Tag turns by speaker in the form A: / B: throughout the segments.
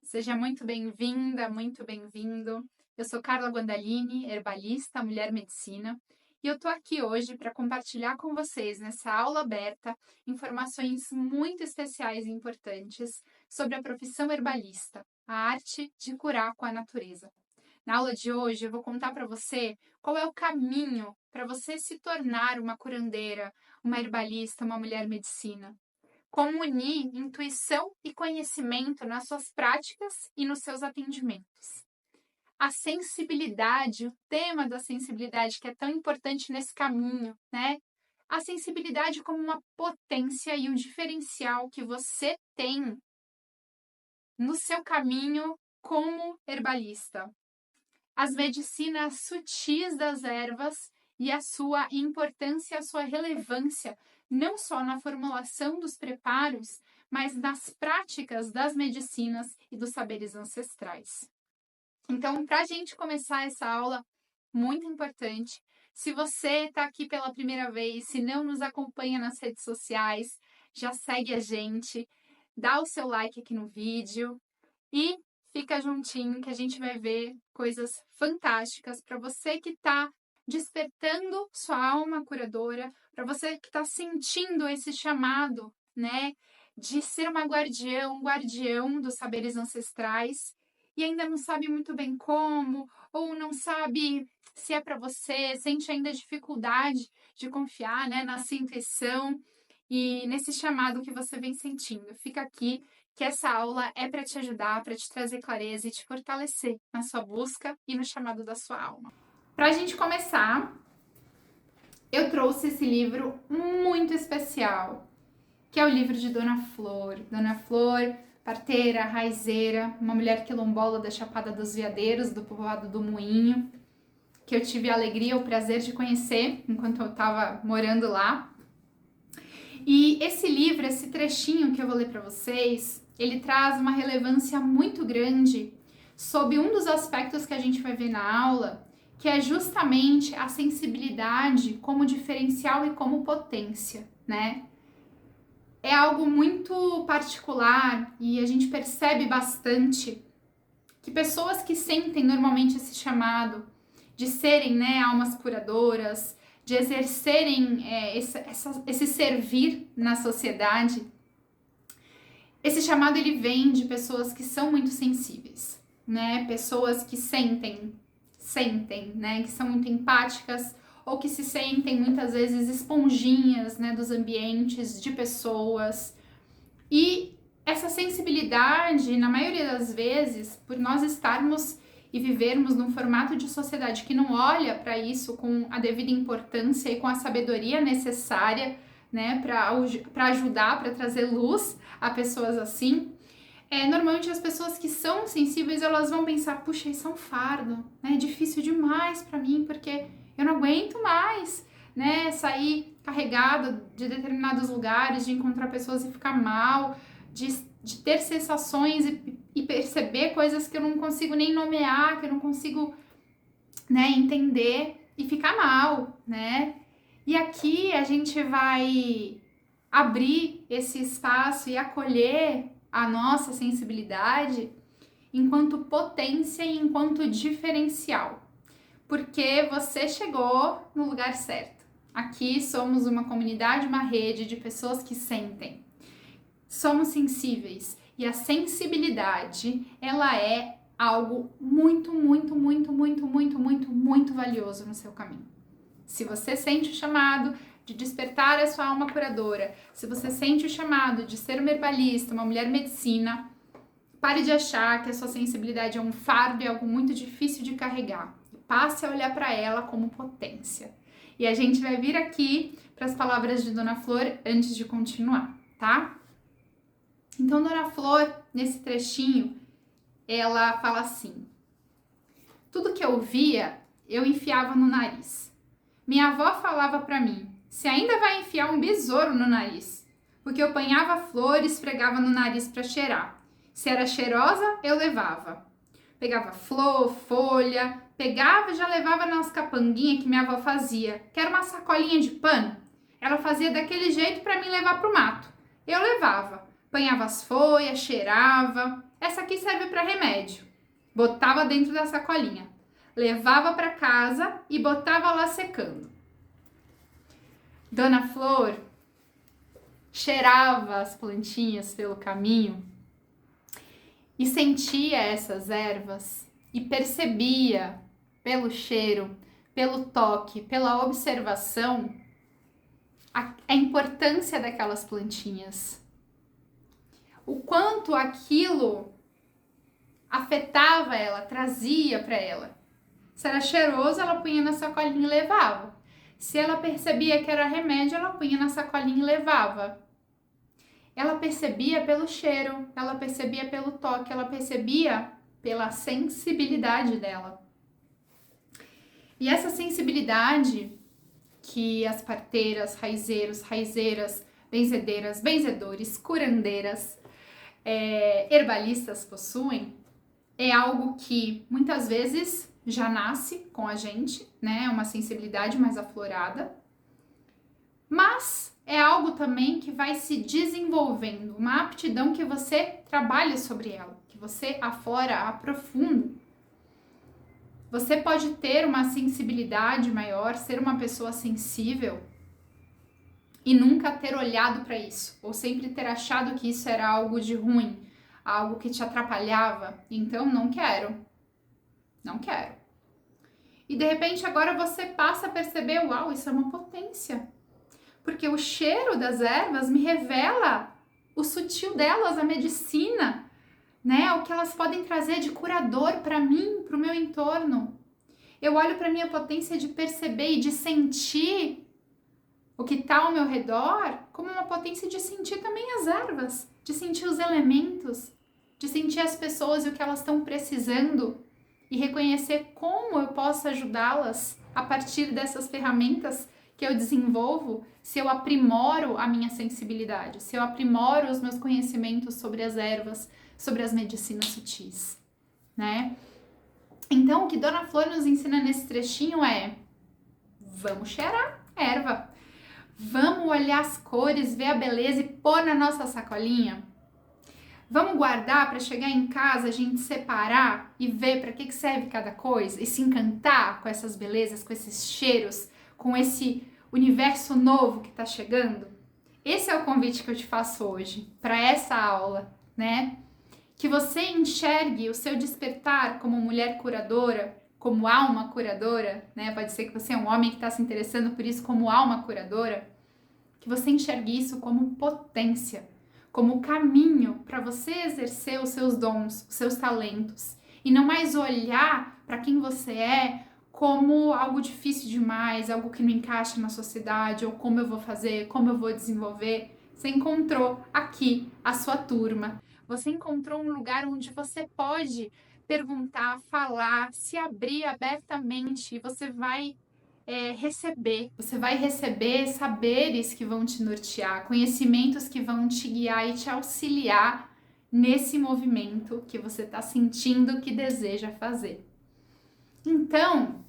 A: Seja muito bem-vinda, muito bem-vindo. Eu sou Carla Guandalini, herbalista, mulher medicina, e eu tô aqui hoje para compartilhar com vocês, nessa aula aberta, informações muito especiais e importantes sobre a profissão herbalista, a arte de curar com a natureza. Na aula de hoje, eu vou contar para você qual é o caminho para você se tornar uma curandeira, uma herbalista, uma mulher medicina. Como unir intuição e conhecimento nas suas práticas e nos seus atendimentos. A sensibilidade, o tema da sensibilidade que é tão importante nesse caminho, né? A sensibilidade como uma potência e um diferencial que você tem no seu caminho como herbalista. As medicinas sutis das ervas e a sua importância, a sua relevância, não só na formulação dos preparos, mas nas práticas das medicinas e dos saberes ancestrais. Então, para a gente começar essa aula, muito importante, se você está aqui pela primeira vez, se não nos acompanha nas redes sociais, já segue a gente, dá o seu like aqui no vídeo e fica juntinho que a gente vai ver coisas fantásticas para você que está despertando sua alma curadora, para você que está sentindo esse chamado, né, de ser uma guardião, um guardião dos saberes ancestrais e ainda não sabe muito bem como, ou não sabe se é para você, sente ainda dificuldade de confiar, né, na sua intuição e nesse chamado que você vem sentindo. Fica aqui que essa aula é para te ajudar, para te trazer clareza e te fortalecer na sua busca e no chamado da sua alma. Para a gente começar, eu trouxe esse livro muito especial, que é o livro de Dona Flor. Dona Flor, parteira, raizeira, uma mulher quilombola da Chapada dos Veadeiros, do povoado do Moinho, que eu tive a alegria, o prazer de conhecer enquanto eu estava morando lá. E esse livro, esse trechinho que eu vou ler para vocês, ele traz uma relevância muito grande sobre um dos aspectos que a gente vai ver na aula, que é justamente a sensibilidade como diferencial e como potência, né? É algo muito particular e a gente percebe bastante que pessoas que sentem normalmente esse chamado de serem, né, almas curadoras, de exercerem esse servir na sociedade, esse chamado ele vem de pessoas que são muito sensíveis, né? Pessoas que sentem, né? Que são muito empáticas ou que se sentem muitas vezes esponjinhas, né? Dos ambientes, de pessoas. E essa sensibilidade, na maioria das vezes, por nós estarmos e vivermos num formato de sociedade que não olha para isso com a devida importância e com a sabedoria necessária, né, para ajudar, para trazer luz a pessoas assim, normalmente as pessoas que são sensíveis, elas vão pensar, puxa, isso é um fardo, né, é difícil demais para mim, porque eu não aguento mais, né, sair carregada de determinados lugares, de encontrar pessoas e ficar mal, de ter sensações e perceber coisas que eu não consigo nem nomear, que eu não consigo, né, entender e ficar mal, né? E aqui a gente vai abrir esse espaço e acolher a nossa sensibilidade enquanto potência e enquanto diferencial, porque você chegou no lugar certo. Aqui somos uma comunidade, uma rede de pessoas que sentem. Somos sensíveis e a sensibilidade, ela é algo muito, muito, muito, muito, muito, muito, muito valioso no seu caminho. Se você sente o chamado de despertar a sua alma curadora, se você sente o chamado de ser uma herbalista, uma mulher medicina, pare de achar que a sua sensibilidade é um fardo e algo muito difícil de carregar. Passe a olhar para ela como potência. E a gente vai vir aqui para as palavras de Dona Flor antes de continuar, tá? Então, Dona Flor, nesse trechinho, ela fala assim: tudo que eu via, eu enfiava no nariz. Minha avó falava para mim, se ainda vai enfiar um besouro no nariz, porque eu apanhava flor e esfregava no nariz para cheirar. Se era cheirosa, eu levava. Pegava flor, folha, pegava e já levava nas capanguinhas que minha avó fazia, que era uma sacolinha de pano. Ela fazia daquele jeito para me levar pro mato. Eu levava. Apanhava as folhas, cheirava. essa aqui serve para remédio. Botava dentro da sacolinha, levava para casa e botava lá secando. Dona Flor cheirava as plantinhas pelo caminho e sentia essas ervas e percebia pelo cheiro, pelo toque, pela observação a importância daquelas plantinhas. O quanto aquilo afetava ela, trazia para ela. Se era cheiroso, ela punha na sacolinha e levava. Se ela percebia que era remédio, ela punha na sacolinha e levava. Ela percebia pelo cheiro, ela percebia pelo toque, ela percebia pela sensibilidade dela. E essa sensibilidade que as parteiras, raizeiros, raizeiras, benzedeiras, benzedores, curandeiras, herbalistas possuem, é algo que muitas vezes já nasce com a gente, né? Uma sensibilidade mais aflorada, mas é algo também que vai se desenvolvendo, uma aptidão que você trabalha sobre ela, que você aflora, aprofunda. Você pode ter uma sensibilidade maior, ser uma pessoa sensível e nunca ter olhado para isso, ou sempre ter achado que isso era algo de ruim, algo que te atrapalhava. Então, não quero. E de repente agora você passa a perceber, uau, isso é uma potência. Porque o cheiro das ervas me revela o sutil delas, a medicina, né? O que elas podem trazer de curador para mim, para o meu entorno. Eu olho para a minha potência de perceber e de sentir o que está ao meu redor como uma potência de sentir também as ervas, de sentir os elementos, de sentir as pessoas e o que elas estão precisando e reconhecer como eu posso ajudá-las a partir dessas ferramentas que eu desenvolvo, se eu aprimoro a minha sensibilidade, se eu aprimoro os meus conhecimentos sobre as ervas, sobre as medicinas sutis, né? Então, o que Dona Flor nos ensina nesse trechinho é: vamos cheirar erva, vamos olhar as cores, ver a beleza e pôr na nossa sacolinha. Vamos guardar para chegar em casa, a gente separar e ver para que serve cada coisa e se encantar com essas belezas, com esses cheiros, com esse universo novo que está chegando? Esse é o convite que eu te faço hoje para essa aula, né? Que você enxergue o seu despertar como mulher curadora, como alma curadora, né? Pode ser que você é um homem que está se interessando por isso como alma curadora. Que você enxergue isso como potência, como caminho para você exercer os seus dons, os seus talentos. E não mais olhar para quem você é como algo difícil demais, algo que não encaixa na sociedade, ou como eu vou fazer, como eu vou desenvolver. Você encontrou aqui a sua turma. Você encontrou um lugar onde você pode perguntar, falar, se abrir abertamente e você vai receber saberes que vão te nortear, conhecimentos que vão te guiar e te auxiliar nesse movimento que você está sentindo que deseja fazer. Então,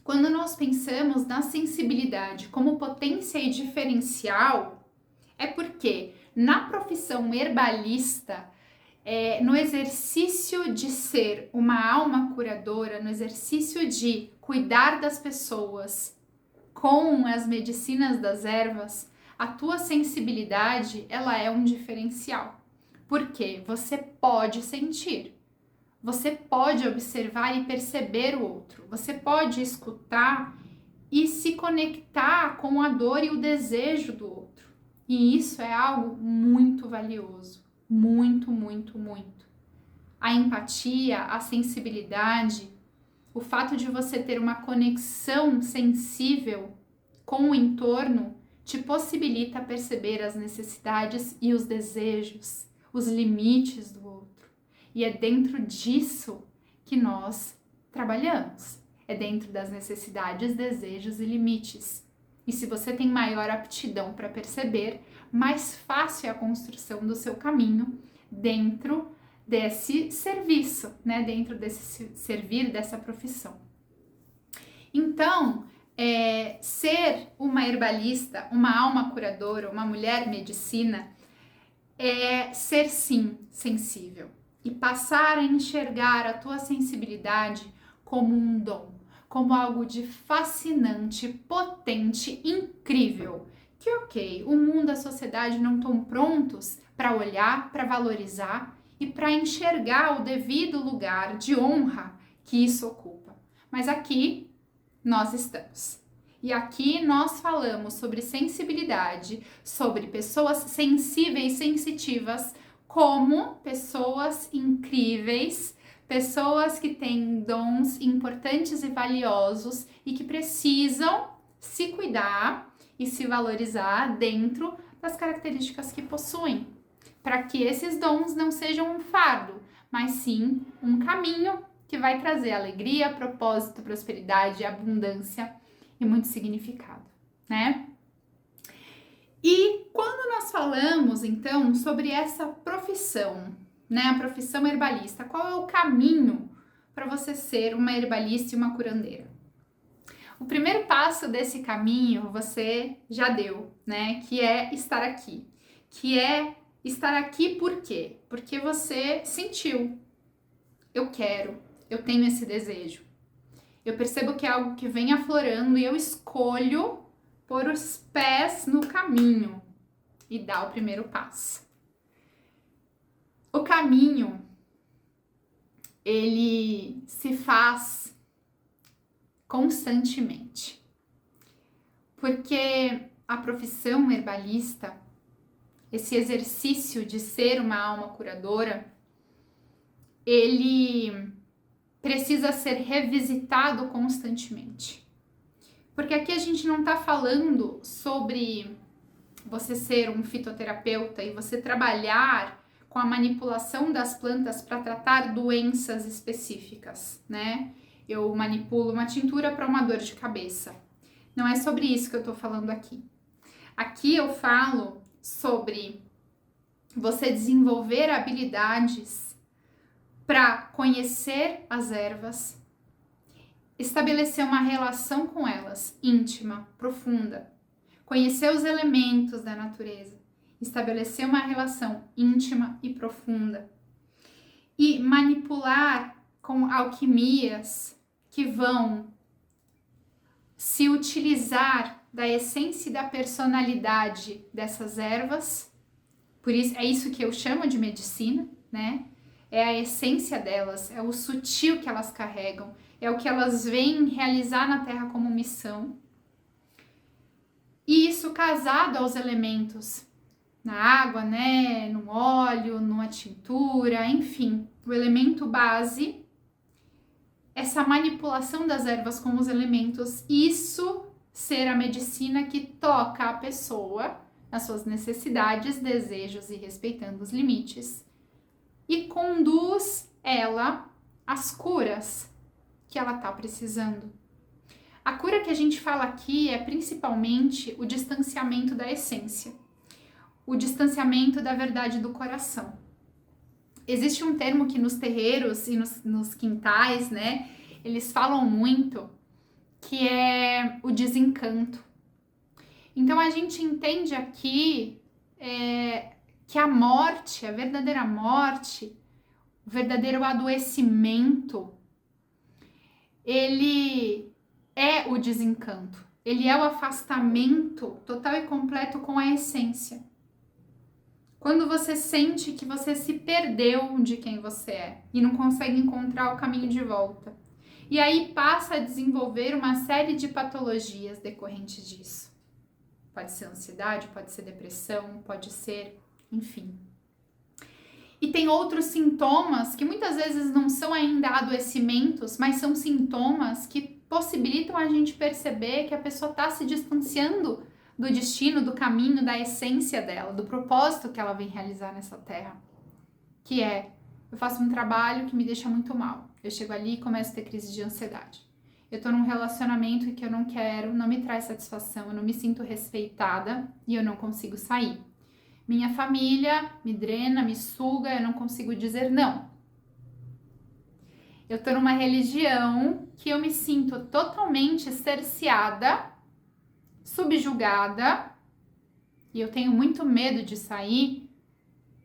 A: quando nós pensamos na sensibilidade como potência e diferencial, é porque na profissão herbalista, no exercício de ser uma alma curadora, no exercício de cuidar das pessoas com as medicinas das ervas, a tua sensibilidade, ela é um diferencial. Porque você pode sentir, você pode observar e perceber o outro, você pode escutar e se conectar com a dor e o desejo do outro. E isso é algo muito valioso, muito, muito, muito. A empatia, a sensibilidade, o fato de você ter uma conexão sensível com o entorno te possibilita perceber as necessidades e os desejos, os limites do outro. E é dentro disso que nós trabalhamos. É dentro das necessidades, desejos e limites. E se você tem maior aptidão para perceber, mais fácil é a construção do seu caminho dentro desse serviço, né? Dentro desse servir, dessa profissão. Então, ser uma herbalista, uma alma curadora, uma mulher medicina, é ser sim sensível. e passar a enxergar a tua sensibilidade como um dom, como algo de fascinante, potente, incrível. Que ok, o mundo e a sociedade não estão prontos para olhar, para valorizar e para enxergar o devido lugar de honra que isso ocupa. Mas aqui nós estamos. E aqui nós falamos sobre sensibilidade, sobre pessoas sensíveis, sensitivas, como pessoas incríveis, pessoas que têm dons importantes e valiosos e que precisam se cuidar e se valorizar dentro das características que possuem, para que esses dons não sejam um fardo, mas sim um caminho que vai trazer alegria, propósito, prosperidade, abundância e muito significado, né? E quando nós falamos, então, sobre essa profissão, né, a profissão herbalista, qual é o caminho para você ser uma herbalista e uma curandeira? O primeiro passo desse caminho você já deu, né, que é estar aqui. Que é estar aqui por quê? Porque você sentiu, eu quero, eu tenho esse desejo. Eu percebo que é algo que vem aflorando e eu escolho pôr os pés no caminho e dar o primeiro passo. O caminho, ele se faz constantemente. Porque a profissão herbalista, esse exercício de ser uma alma curadora, ele precisa ser revisitado constantemente. Porque aqui a gente não está falando sobre você ser um fitoterapeuta e você trabalhar com a manipulação das plantas para tratar doenças específicas, né? Eu manipulo uma tintura para uma dor de cabeça. Não é sobre isso que eu tô falando aqui. Aqui eu falo sobre você desenvolver habilidades para conhecer as ervas, estabelecer uma relação com elas íntima, profunda, conhecer os elementos da natureza, estabelecer uma relação íntima e profunda e manipular com alquimias que vão se utilizar da essência e da personalidade dessas ervas. Por isso, é isso que eu chamo de medicina, né? É a essência delas, é o sutil que elas carregam, é o que elas vêm realizar na Terra como missão. E isso casado aos elementos, na água, né, no óleo, numa tintura, enfim, o elemento base, essa manipulação das ervas com os elementos, isso ser a medicina que toca a pessoa nas suas necessidades, desejos e respeitando os limites e conduz ela às curas que ela está precisando. A cura que a gente fala aqui é principalmente o distanciamento da essência, o distanciamento da verdade do coração. Existe um termo que nos terreiros e nos quintais, né, eles falam muito, que é o desencanto. Então a gente entende aqui que a morte, a verdadeira morte, o verdadeiro adoecimento, ele é o desencanto, ele é o afastamento total e completo com a essência. Quando você sente que você se perdeu de quem você é e não consegue encontrar o caminho de volta. E aí passa a desenvolver uma série de patologias decorrentes disso. Pode ser ansiedade, pode ser depressão, pode ser, enfim. E tem outros sintomas que muitas vezes não são ainda adoecimentos, mas são sintomas que possibilitam a gente perceber que a pessoa está se distanciando do destino, do caminho, da essência dela, do propósito que ela vem realizar nessa terra. Que é, eu faço um trabalho que me deixa muito mal. Eu chego ali e começo a ter crise de ansiedade. Eu tô num relacionamento que eu não quero, não me traz satisfação, eu não me sinto respeitada e eu não consigo sair. Minha família me drena, me suga, eu não consigo dizer não. Eu tô numa religião que eu me sinto totalmente cerceada, subjugada, e eu tenho muito medo de sair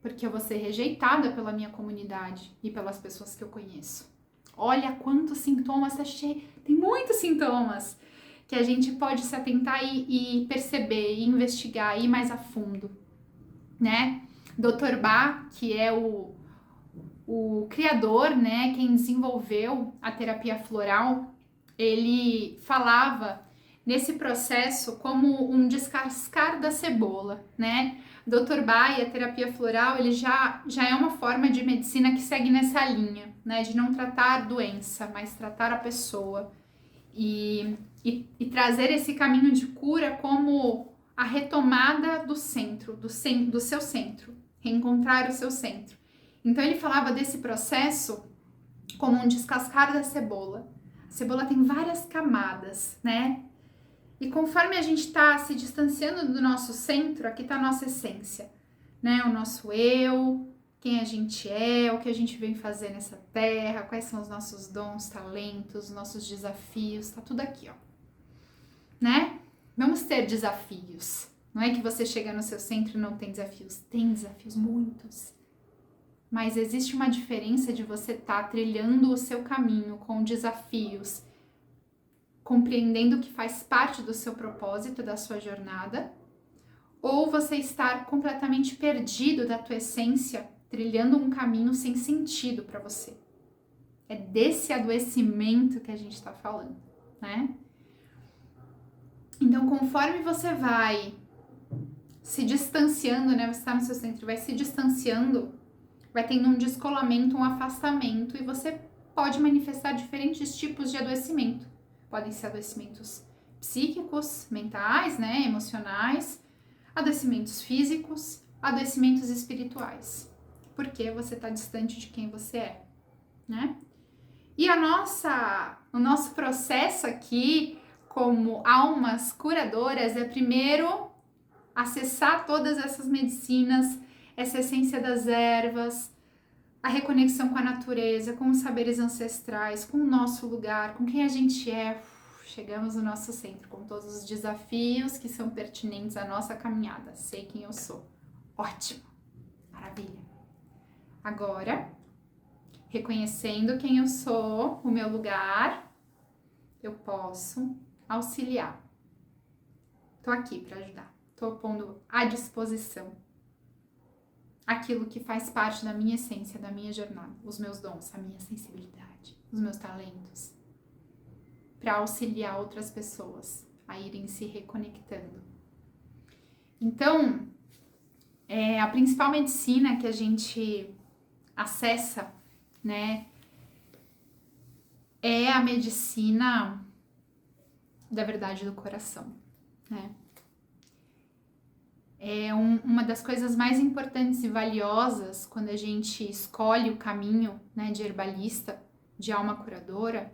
A: porque eu vou ser rejeitada pela minha comunidade e pelas pessoas que eu conheço. Olha quantos sintomas, tem muitos sintomas que a gente pode se atentar e perceber, e investigar, e ir mais a fundo, né? Dr. Bach, que é o criador, né, quem desenvolveu a terapia floral, ele falava nesse processo como um descascar da cebola, né? Dr. Bach e a terapia floral, ele já é uma forma de medicina que segue nessa linha, né, de não tratar a doença, mas tratar a pessoa e trazer esse caminho de cura como a retomada do centro, do seu centro, reencontrar o seu centro. Então ele falava desse processo como um descascar da cebola. A cebola tem várias camadas, né? E conforme a gente está se distanciando do nosso centro, aqui está a nossa essência, né? O nosso eu, quem a gente é, o que a gente vem fazer nessa terra, quais são os nossos dons, talentos, nossos desafios, tá tudo aqui, ó. Né? Vamos ter desafios. Não é que você chega no seu centro e não tem desafios. Tem desafios, muitos. Mas existe uma diferença de você estar trilhando o seu caminho com desafios, compreendendo que faz parte do seu propósito, da sua jornada, ou você estar completamente perdido da tua essência, trilhando um caminho sem sentido para você. É desse adoecimento que a gente está falando, né? Então, conforme você vai se distanciando, né? Você está no seu centro, vai se distanciando, vai tendo um descolamento, um afastamento, e você pode manifestar diferentes tipos de adoecimento. Podem ser adoecimentos psíquicos, mentais, né? Emocionais, adoecimentos físicos, adoecimentos espirituais. Porque você está distante de quem você é, né? E o nosso processo aqui, como almas curadoras, é primeiro acessar todas essas medicinas, essa essência das ervas, a reconexão com a natureza, com os saberes ancestrais, com o nosso lugar, com quem a gente é. Chegamos no nosso centro, com todos os desafios que são pertinentes à nossa caminhada. Sei quem eu sou. Ótimo! Maravilha! Agora, reconhecendo quem eu sou, o meu lugar, eu posso auxiliar. Tô aqui para ajudar. Tô pondo à disposição aquilo que faz parte da minha essência, da minha jornada, os meus dons, a minha sensibilidade, os meus talentos, para auxiliar outras pessoas a irem se reconectando. Então, a principal medicina que a gente acessa, né, é a medicina da verdade do coração, né? Uma das coisas mais importantes e valiosas quando a gente escolhe o caminho, né, de herbalista, de alma curadora,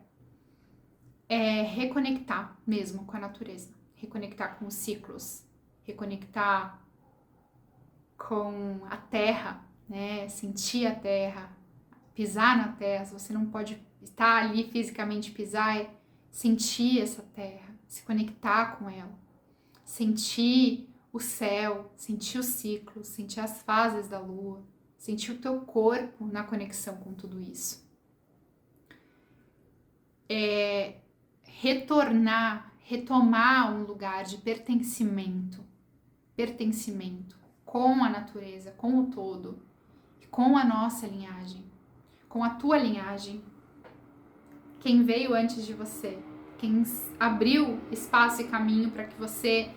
A: é reconectar mesmo com a natureza, reconectar com os ciclos, reconectar com a terra, né, sentir a terra, pisar na terra. Se você não pode estar ali fisicamente, pisar, é sentir essa terra, se conectar com ela, sentir o céu, sentir os ciclos, sentir as fases da lua, sentir o teu corpo na conexão com tudo isso. Retomar um lugar de pertencimento com a natureza, com o todo, com a nossa linhagem, com a tua linhagem, quem veio antes de você, quem abriu espaço e caminho para que você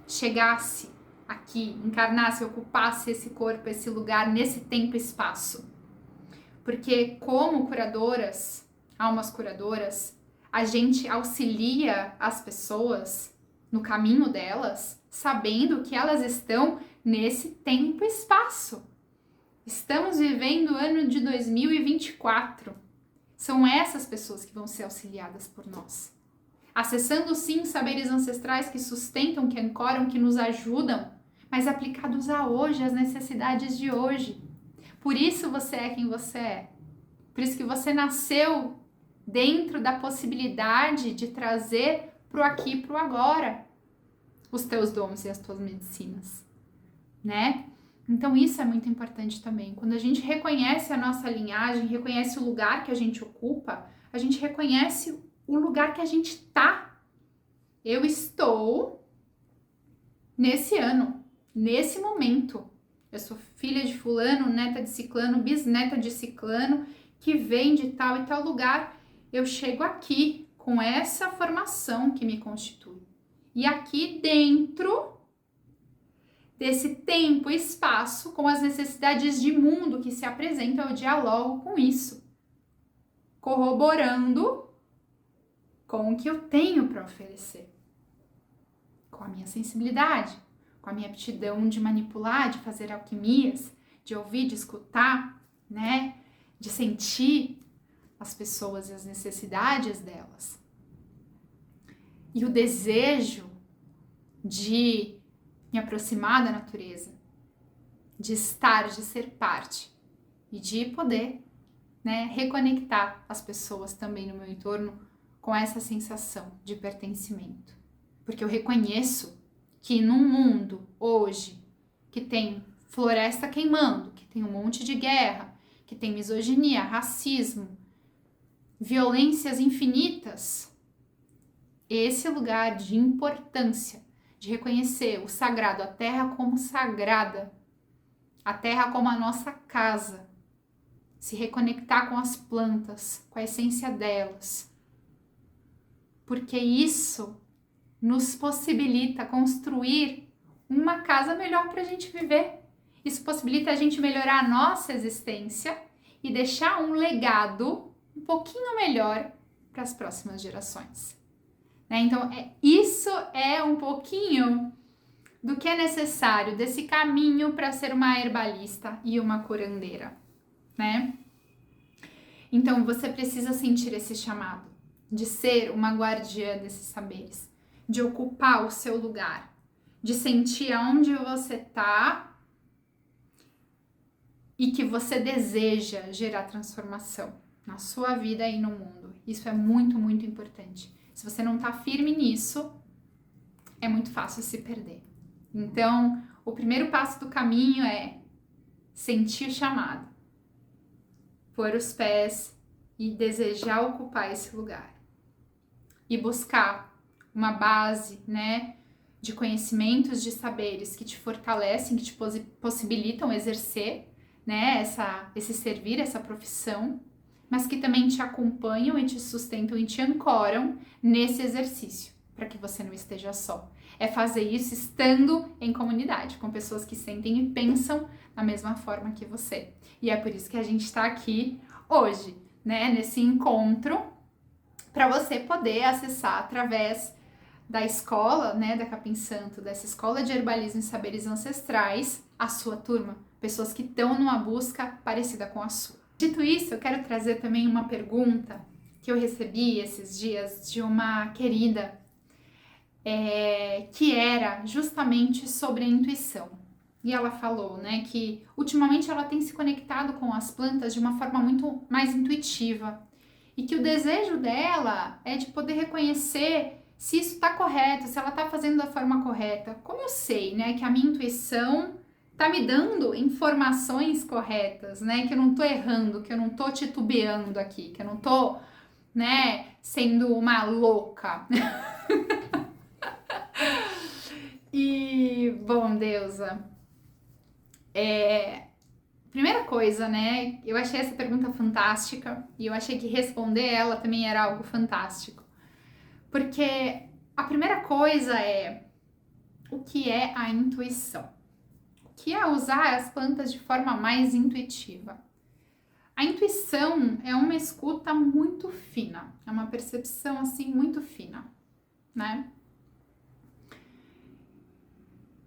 A: chegasse aqui, encarnasse, ocupasse esse corpo, esse lugar, nesse tempo e espaço. Porque como curadoras, almas curadoras, a gente auxilia as pessoas no caminho delas, sabendo que elas estão nesse tempo e espaço. Estamos vivendo o ano de 2024. São essas pessoas que vão ser auxiliadas por nós. Acessando sim saberes ancestrais que sustentam, que ancoram, que nos ajudam, mas aplicados a hoje, às necessidades de hoje. Por isso você é quem você é. Por isso que você nasceu dentro da possibilidade de trazer pro aqui e pro agora os teus dons e as tuas medicinas, né? Então isso é muito importante também. Quando a gente reconhece a nossa linhagem, reconhece o lugar que a gente ocupa, a gente reconhece o lugar que a gente tá. Eu estou nesse ano, nesse momento. Eu sou filha de fulano, neta de ciclano, bisneta de ciclano, que vem de tal e tal lugar. Eu chego aqui com essa formação que me constitui. E aqui dentro desse tempo e espaço, com as necessidades de mundo que se apresentam, eu dialogo com isso, corroborando com o que eu tenho para oferecer, com a minha sensibilidade, com a minha aptidão de manipular, de fazer alquimias, de ouvir, de escutar, né, de sentir as pessoas e as necessidades delas. E o desejo de me aproximar da natureza, de estar, de ser parte e de poder, né, reconectar as pessoas também no meu entorno com essa sensação de pertencimento. Porque eu reconheço que num mundo hoje que tem floresta queimando, que tem um monte de guerra, que tem misoginia, racismo, violências infinitas, esse lugar de importância, de reconhecer o sagrado, a terra como sagrada, a terra como a nossa casa, se reconectar com as plantas, com a essência delas, porque isso nos possibilita construir uma casa melhor para a gente viver. Isso possibilita a gente melhorar a nossa existência e deixar um legado um pouquinho melhor para as próximas gerações. Né? Então, isso é um pouquinho do que é necessário, desse caminho para ser uma herbalista e uma curandeira, né? Então, você precisa sentir esse chamado de ser uma guardiã desses saberes, de ocupar o seu lugar, de sentir aonde você tá e que você deseja gerar transformação na sua vida e no mundo. Isso é muito, muito importante. Se você não tá firme nisso, é muito fácil se perder. Então, o primeiro passo do caminho é sentir o chamado, pôr os pés e desejar ocupar esse lugar. E buscar uma base, né, de conhecimentos, de saberes que te fortalecem, que te possibilitam exercer, né, esse servir, essa profissão, mas que também te acompanham e te sustentam e te ancoram nesse exercício, para que você não esteja só. É fazer isso estando em comunidade, com pessoas que sentem e pensam da mesma forma que você. E é por isso que a gente está aqui hoje, né, nesse encontro, para você poder acessar através da escola, né, da Capim Santo, dessa escola de herbalismo e saberes ancestrais, a sua turma, pessoas que estão numa busca parecida com a sua. Dito isso, eu quero trazer também uma pergunta que eu recebi esses dias de uma querida, que era justamente sobre a intuição. E ela falou, né, que ultimamente ela tem se conectado com as plantas de uma forma muito mais intuitiva e que o desejo dela é de poder reconhecer se isso está correto, se ela está fazendo da forma correta. Como eu sei, né, que a minha intuição tá me dando informações corretas, né, que eu não tô errando, que eu não tô titubeando aqui, que eu não tô, né, sendo uma louca. E, bom, Deusa, primeira coisa, né, eu achei essa pergunta fantástica e eu achei que responder ela também era algo fantástico. Porque a primeira coisa é o que é a intuição? O que é usar as plantas de forma mais intuitiva? A intuição é uma escuta muito fina, é uma percepção assim muito fina, né?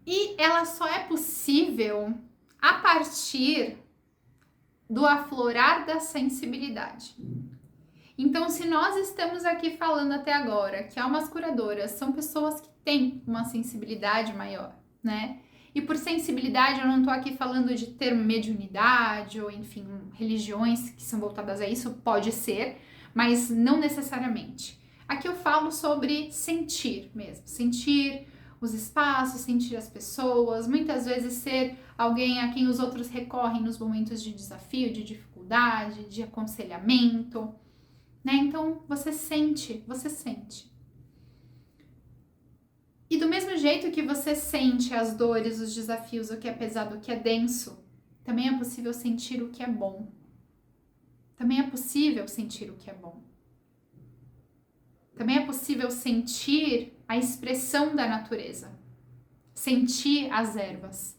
A: E ela só é possível a partir do aflorar da sensibilidade. Então, se nós estamos aqui falando até agora que almas curadoras são pessoas que têm uma sensibilidade maior, né? E por sensibilidade eu não tô aqui falando de ter mediunidade ou, enfim, religiões que são voltadas a isso, pode ser, mas não necessariamente. Aqui eu falo sobre sentir mesmo, sentir os espaços, sentir as pessoas, muitas vezes ser alguém a quem os outros recorrem nos momentos de desafio, de dificuldade, de aconselhamento, né? Então, você sente. E do mesmo jeito que você sente as dores, os desafios, o que é pesado, o que é denso, também é possível sentir o que é bom. Também é possível sentir o que é bom. Também é possível sentir a expressão da natureza. Sentir as ervas.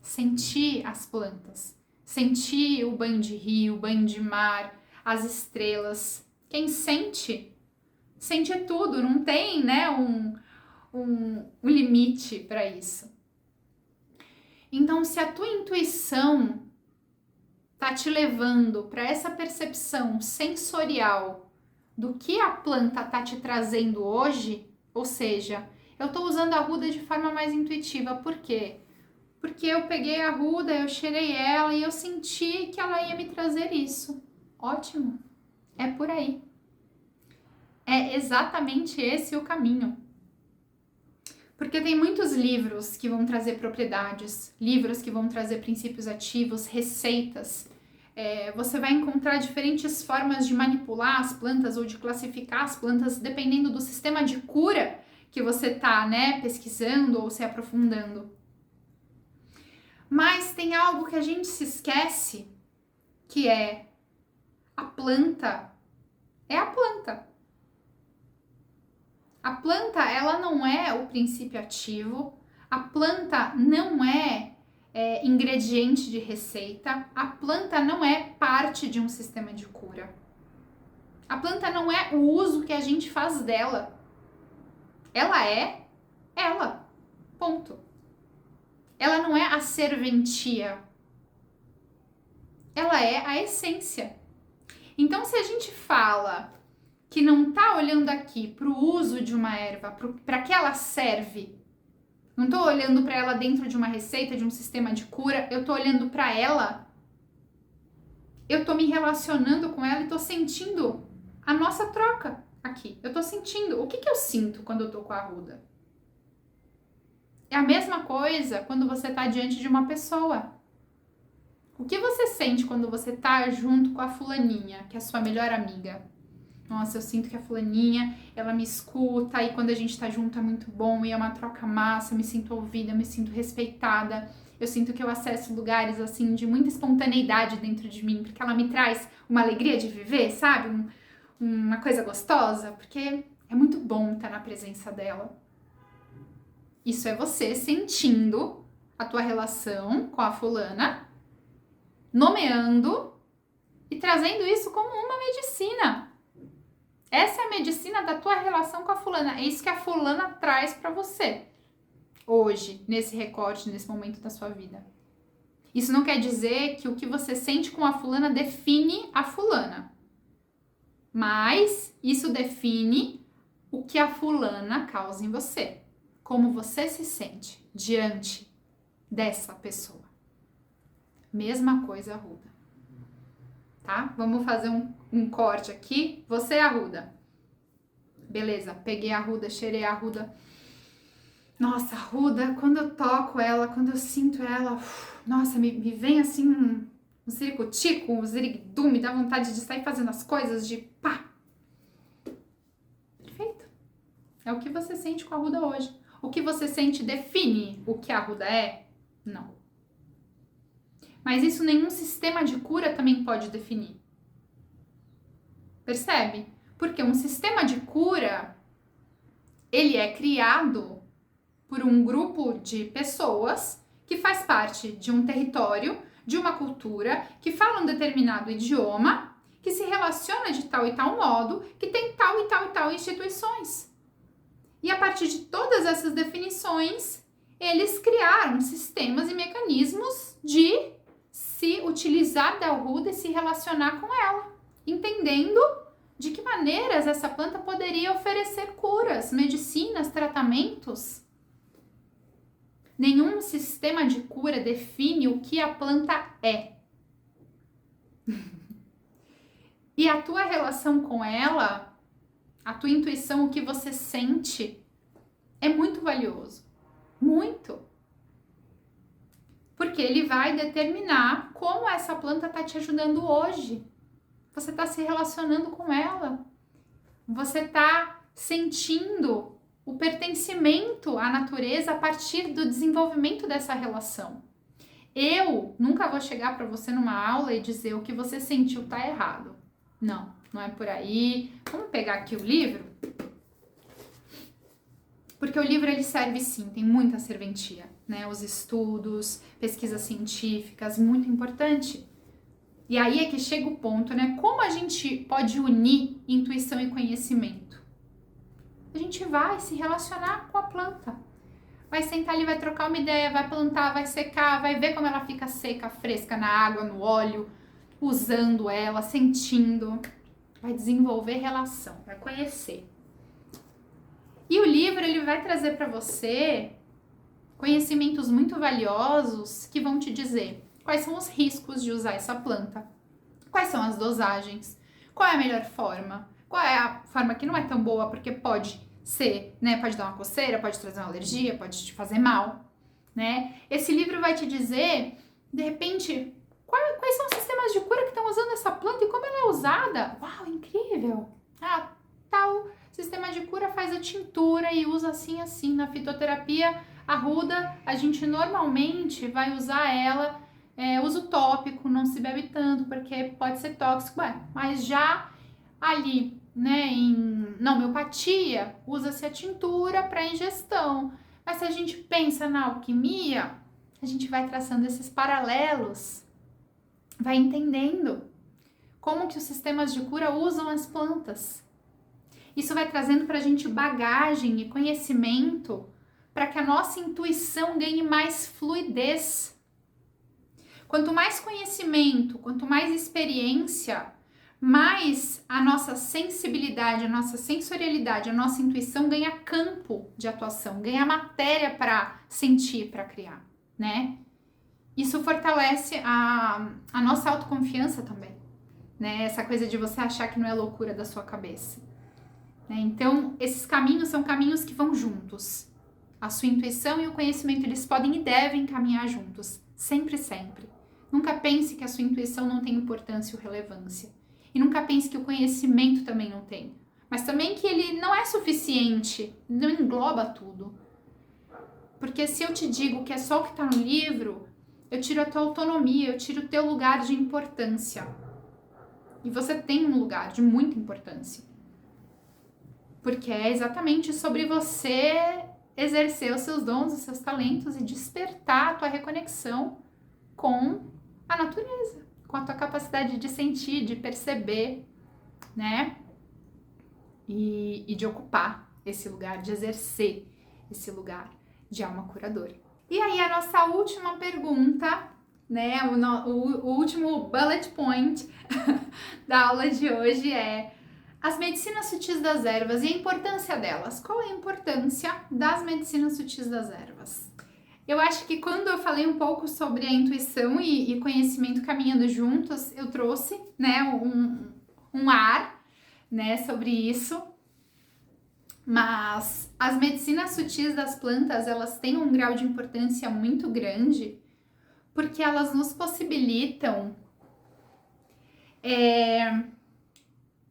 A: Sentir as plantas. Sentir o banho de rio, o banho de mar, as estrelas. Quem sente tudo. Não tem, né, um limite para isso. Então, se a tua intuição tá te levando para essa percepção sensorial do que a planta tá te trazendo hoje, ou seja, eu tô usando a arruda de forma mais intuitiva. Por quê? Porque eu peguei a arruda, eu cheirei ela e eu senti que ela ia me trazer isso. Ótimo. É por aí. É exatamente esse o caminho. Porque tem muitos livros que vão trazer propriedades, livros que vão trazer princípios ativos, receitas. Você vai encontrar diferentes formas de manipular as plantas ou de classificar as plantas dependendo do sistema de cura que você está, né, pesquisando ou se aprofundando. Mas tem algo que a gente se esquece, que é a planta. É a planta. A planta, ela não é o princípio ativo, a planta não é ingrediente de receita, a planta não é parte de um sistema de cura. A planta não é o uso que a gente faz dela. Ela é ela. Ponto. Ela não é a serventia. Ela é a essência. Então, se a gente fala que não está olhando aqui para o uso de uma erva, para que ela serve, não estou olhando para ela dentro de uma receita, de um sistema de cura, eu estou olhando para ela, eu estou me relacionando com ela e estou sentindo a nossa troca aqui. Eu estou sentindo. O que eu sinto quando eu estou com a arruda? É a mesma coisa quando você está diante de uma pessoa. O que você sente quando você está junto com a fulaninha, que é a sua melhor amiga? Nossa, eu sinto que a fulaninha, ela me escuta e quando a gente tá junto é muito bom e é uma troca massa, eu me sinto ouvida, eu me sinto respeitada. Eu sinto que eu acesso lugares, assim, de muita espontaneidade dentro de mim, porque ela me traz uma alegria de viver, sabe? Uma coisa gostosa, porque é muito bom estar na presença dela. Isso é você sentindo a tua relação com a fulana, nomeando e trazendo isso como uma medicina. Essa é a medicina da tua relação com a fulana. É isso que a fulana traz pra você hoje, nesse recorte, nesse momento da sua vida. Isso não quer dizer que o que você sente com a fulana define a fulana. Mas isso define o que a fulana causa em você. Como você se sente diante dessa pessoa. Mesma coisa, arruda. Tá? Vamos fazer um corte aqui. Você é arruda. Beleza, peguei a arruda, cheirei a arruda. Nossa, a arruda, quando eu toco ela, quando eu sinto ela, nossa, me vem assim um ziricutico, um ziriguidum, me dá vontade de sair fazendo as coisas, de pá. Perfeito. É o que você sente com a arruda hoje. O que você sente define o que a arruda é? Não. Mas isso nenhum sistema de cura também pode definir. Percebe? Porque um sistema de cura, ele é criado por um grupo de pessoas que faz parte de um território, de uma cultura, que fala um determinado idioma, que se relaciona de tal e tal modo, que tem tal e tal e tal instituições. E a partir de todas essas definições, eles criaram sistemas e mecanismos de se utilizar da arruda e se relacionar com ela, entendendo de que maneiras essa planta poderia oferecer curas, medicinas, tratamentos. Nenhum sistema de cura define o que a planta é. E a tua relação com ela, a tua intuição, o que você sente, é muito valioso. Muito. Porque ele vai determinar como essa planta está te ajudando hoje. Você está se relacionando com ela. Você está sentindo o pertencimento à natureza a partir do desenvolvimento dessa relação. Eu nunca vou chegar para você numa aula e dizer o que você sentiu está errado. Não, não é por aí. Vamos pegar aqui o livro? Porque o livro ele serve sim, tem muita serventia, né? Os estudos, pesquisas científicas, muito importante. E aí é que chega o ponto, né? Como a gente pode unir intuição e conhecimento? A gente vai se relacionar com a planta. Vai sentar ali, vai trocar uma ideia, vai plantar, vai secar, vai ver como ela fica seca, fresca na água, no óleo, usando ela, sentindo. Vai desenvolver relação, vai conhecer. E o livro ele vai trazer para você conhecimentos muito valiosos que vão te dizer quais são os riscos de usar essa planta, quais são as dosagens, qual é a melhor forma, qual é a forma que não é tão boa porque pode ser, né, pode dar uma coceira, pode trazer uma alergia, pode te fazer mal, né? Esse livro vai te dizer, de repente, quais são os sistemas de cura que estão usando essa planta e como ela é usada. Uau, incrível! Ah, tal sistema de cura faz a tintura e usa assim. Na fitoterapia arruda, a gente normalmente vai usar ela, uso tópico, não se bebe tanto porque pode ser tóxico, mas já ali, né, na homeopatia, usa-se a tintura para ingestão. Mas se a gente pensa na alquimia, a gente vai traçando esses paralelos, vai entendendo como que os sistemas de cura usam as plantas. Isso vai trazendo para a gente bagagem e conhecimento para que a nossa intuição ganhe mais fluidez. Quanto mais conhecimento, quanto mais experiência, mais a nossa sensibilidade, a nossa sensorialidade, a nossa intuição ganha campo de atuação, ganha matéria para sentir, para criar, né? Isso fortalece a nossa autoconfiança também, né? Essa coisa de você achar que não é loucura da sua cabeça. Então, esses caminhos são caminhos que vão juntos. A sua intuição e o conhecimento, eles podem e devem caminhar juntos. Sempre, sempre. Nunca pense que a sua intuição não tem importância ou relevância. E nunca pense que o conhecimento também não tem. Mas também que ele não é suficiente, não engloba tudo. Porque se eu te digo que é só o que está no livro, eu tiro a tua autonomia, eu tiro o teu lugar de importância. E você tem um lugar de muita importância. Porque é exatamente sobre você exercer os seus dons, os seus talentos e despertar a tua reconexão com a natureza, com a tua capacidade de sentir, de perceber, né? E de ocupar esse lugar, de exercer esse lugar de alma curadora. E aí a nossa última pergunta, né? O último bullet point da aula de hoje é: as medicinas sutis das ervas e a importância delas. Qual é a importância das medicinas sutis das ervas? Eu acho que quando eu falei um pouco sobre a intuição e conhecimento caminhando juntos, eu trouxe, né, um ar, né, sobre isso. Mas as medicinas sutis das plantas, elas têm um grau de importância muito grande, porque elas nos possibilitam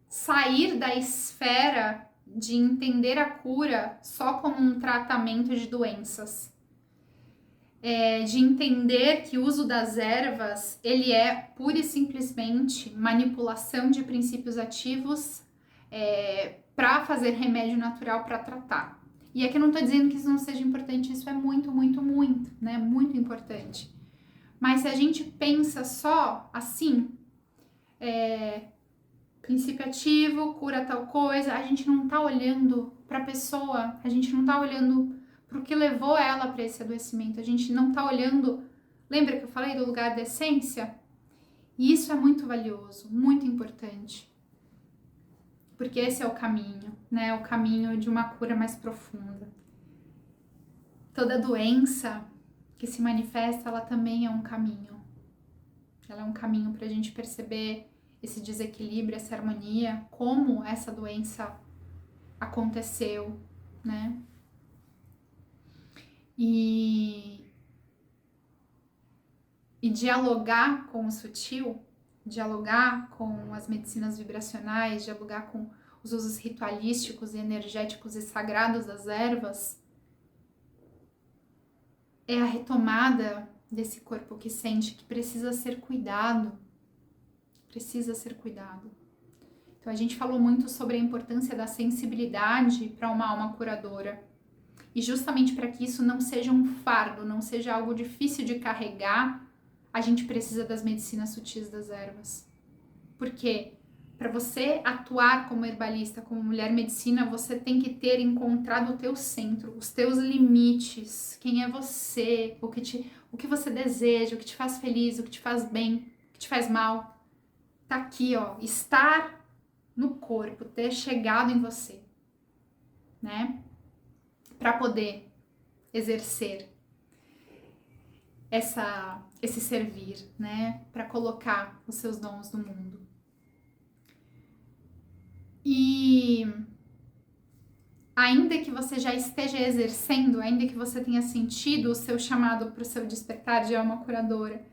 A: sair da esfera de entender a cura só como um tratamento de doenças. De entender que o uso das ervas, ele é pura e simplesmente manipulação de princípios ativos para fazer remédio natural para tratar. E aqui eu não estou dizendo que isso não seja importante, isso é muito, né? Muito importante. Mas se a gente pensa só assim, princípio ativo, cura tal coisa, a gente não tá olhando para a pessoa, a gente não tá olhando para o que levou ela para esse adoecimento, a gente não tá olhando, lembra que eu falei do lugar da essência? E isso é muito valioso, muito importante, porque esse é o caminho, né? O caminho de uma cura mais profunda. Toda doença que se manifesta, ela também é um caminho. Ela é um caminho para a gente perceber esse desequilíbrio, essa harmonia, como essa doença aconteceu, né? e dialogar com o sutil, dialogar com as medicinas vibracionais, dialogar com os usos ritualísticos e energéticos e sagrados das ervas, é a retomada desse corpo que sente que precisa ser cuidado. Precisa ser cuidado. Então a gente falou muito sobre a importância da sensibilidade para uma alma curadora. E justamente para que isso não seja um fardo, não seja algo difícil de carregar, a gente precisa das medicinas sutis das ervas. Porque para você atuar como herbalista, como mulher medicina, você tem que ter encontrado o teu centro, os teus limites, quem é você, o que você deseja, o que te faz feliz, o que te faz bem, o que te faz mal. Tá aqui, ó, estar no corpo, ter chegado em você, né? Para poder exercer esse servir, né? Para colocar os seus dons no mundo. E ainda que você já esteja exercendo, ainda que você tenha sentido o seu chamado para o seu despertar de alma curadora,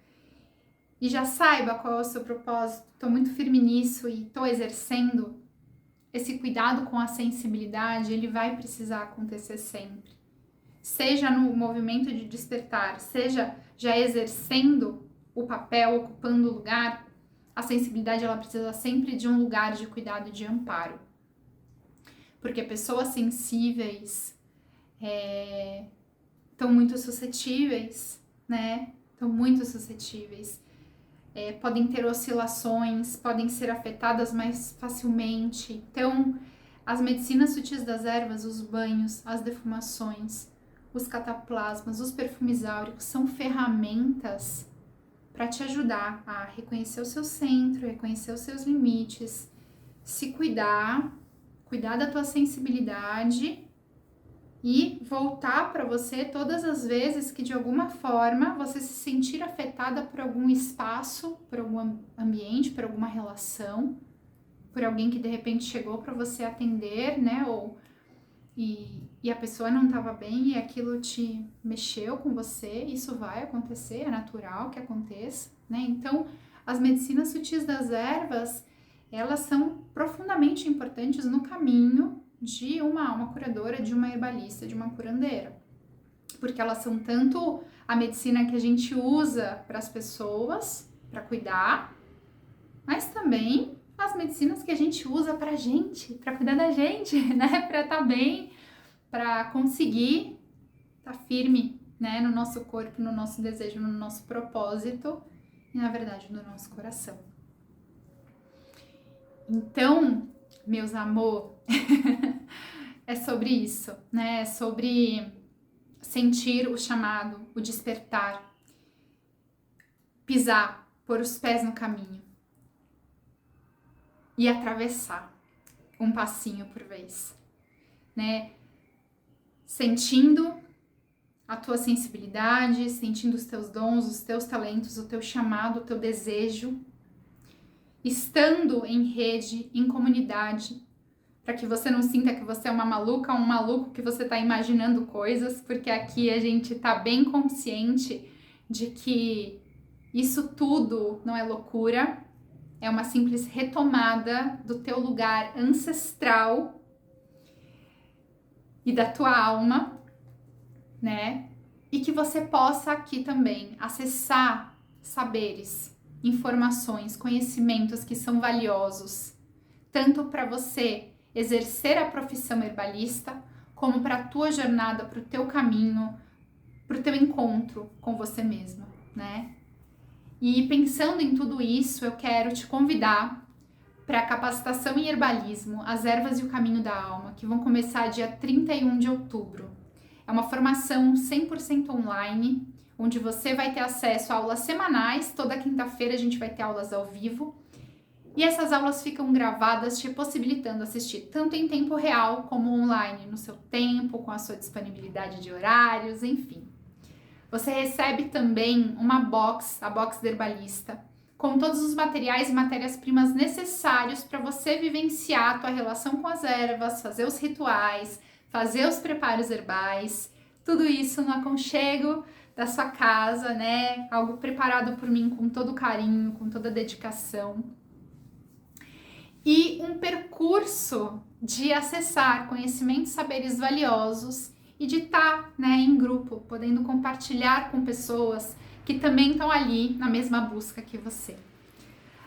A: e já saiba qual é o seu propósito, estou muito firme nisso e estou exercendo, esse cuidado com a sensibilidade, ele vai precisar acontecer sempre. Seja no movimento de despertar, seja já exercendo o papel, ocupando o lugar, a sensibilidade ela precisa sempre de um lugar de cuidado e de amparo. Porque pessoas sensíveis estão muito suscetíveis, né? Estão muito suscetíveis. Podem ter oscilações, podem ser afetadas mais facilmente. Então, as medicinas sutis das ervas, os banhos, as defumações, os cataplasmas, os perfumes áuricos são ferramentas para te ajudar a reconhecer o seu centro, reconhecer os seus limites, se cuidar da tua sensibilidade e voltar para você todas as vezes que de alguma forma você se sentir afetada por algum espaço, por algum ambiente, por alguma relação, por alguém que de repente chegou para você atender, né? E a pessoa não estava bem e aquilo te mexeu com você, isso vai acontecer, é natural que aconteça, né? Então, as medicinas sutis das ervas, elas são profundamente importantes no caminho de uma alma curadora, de uma herbalista, de uma curandeira. Porque elas são tanto a medicina que a gente usa para as pessoas, para cuidar, mas também as medicinas que a gente usa pra gente, para cuidar da gente, né? Para estar bem, para conseguir estar firme, né? No nosso corpo, no nosso desejo, no nosso propósito e, na verdade, no nosso coração. Então, meus amor, é sobre isso, né? É sobre sentir o chamado, o despertar, pisar, pôr os pés no caminho e atravessar um passinho por vez, né? Sentindo a tua sensibilidade, sentindo os teus dons, os teus talentos, o teu chamado, o teu desejo, estando em rede, em comunidade, para que você não sinta que você é uma maluca ou um maluco que você está imaginando coisas, porque aqui a gente está bem consciente de que isso tudo não é loucura, é uma simples retomada do teu lugar ancestral e da tua alma, né? E que você possa aqui também acessar saberes, informações, conhecimentos que são valiosos, tanto para você exercer a profissão herbalista, como para a tua jornada, para o teu caminho, para o teu encontro com você mesma, né? E pensando em tudo isso, eu quero te convidar para a capacitação em herbalismo, as ervas e o caminho da alma, que vão começar dia 31 de outubro. É uma formação 100% online, onde você vai ter acesso a aulas semanais, toda quinta-feira a gente vai ter aulas ao vivo, e essas aulas ficam gravadas, te possibilitando assistir tanto em tempo real como online, no seu tempo, com a sua disponibilidade de horários, enfim. Você recebe também uma box, a box do herbalista, com todos os materiais e matérias-primas necessários para você vivenciar a tua relação com as ervas, fazer os rituais, fazer os preparos herbais, Tudo isso no aconchego da sua casa, né? Algo preparado por mim com todo carinho, com toda dedicação. E um percurso de acessar conhecimentos, saberes valiosos e de estar, né, em grupo, podendo compartilhar com pessoas que também estão ali na mesma busca que você.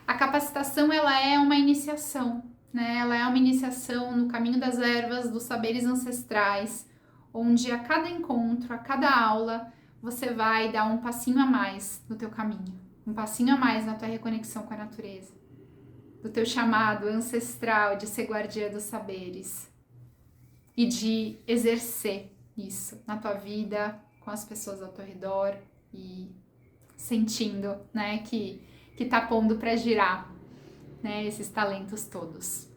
A: A capacitação, ela é uma iniciação, né? Ela é uma iniciação no caminho das ervas, dos saberes ancestrais, onde a cada encontro, a cada aula, você vai dar um passinho a mais no teu caminho, um passinho a mais na tua reconexão com a natureza, do teu chamado ancestral de ser guardiã dos saberes e de exercer isso na tua vida, com as pessoas ao teu redor e sentindo, né, que tá pondo para girar, né, esses talentos todos.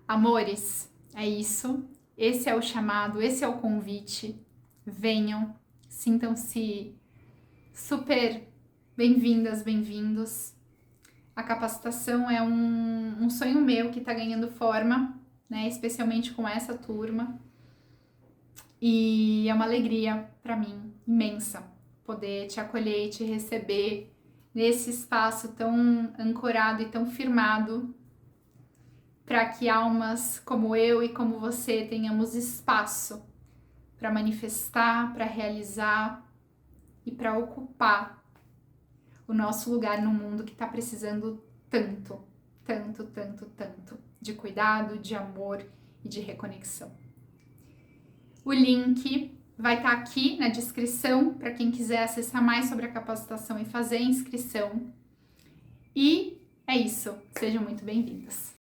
A: Amores, é isso. Esse é o chamado, esse é o convite. Venham, sintam-se super bem-vindas, bem-vindos. A capacitação é um sonho meu que está ganhando forma, né, especialmente com essa turma. E é uma alegria para mim, imensa, poder te acolher e te receber nesse espaço tão ancorado e tão firmado, para que almas como eu e como você tenhamos espaço para manifestar, para realizar e para ocupar o nosso lugar no mundo que está precisando tanto, tanto, tanto, tanto de cuidado, de amor e de reconexão. O link vai estar aqui na descrição para quem quiser acessar mais sobre a capacitação e fazer a inscrição. E é isso. Sejam muito bem-vindas.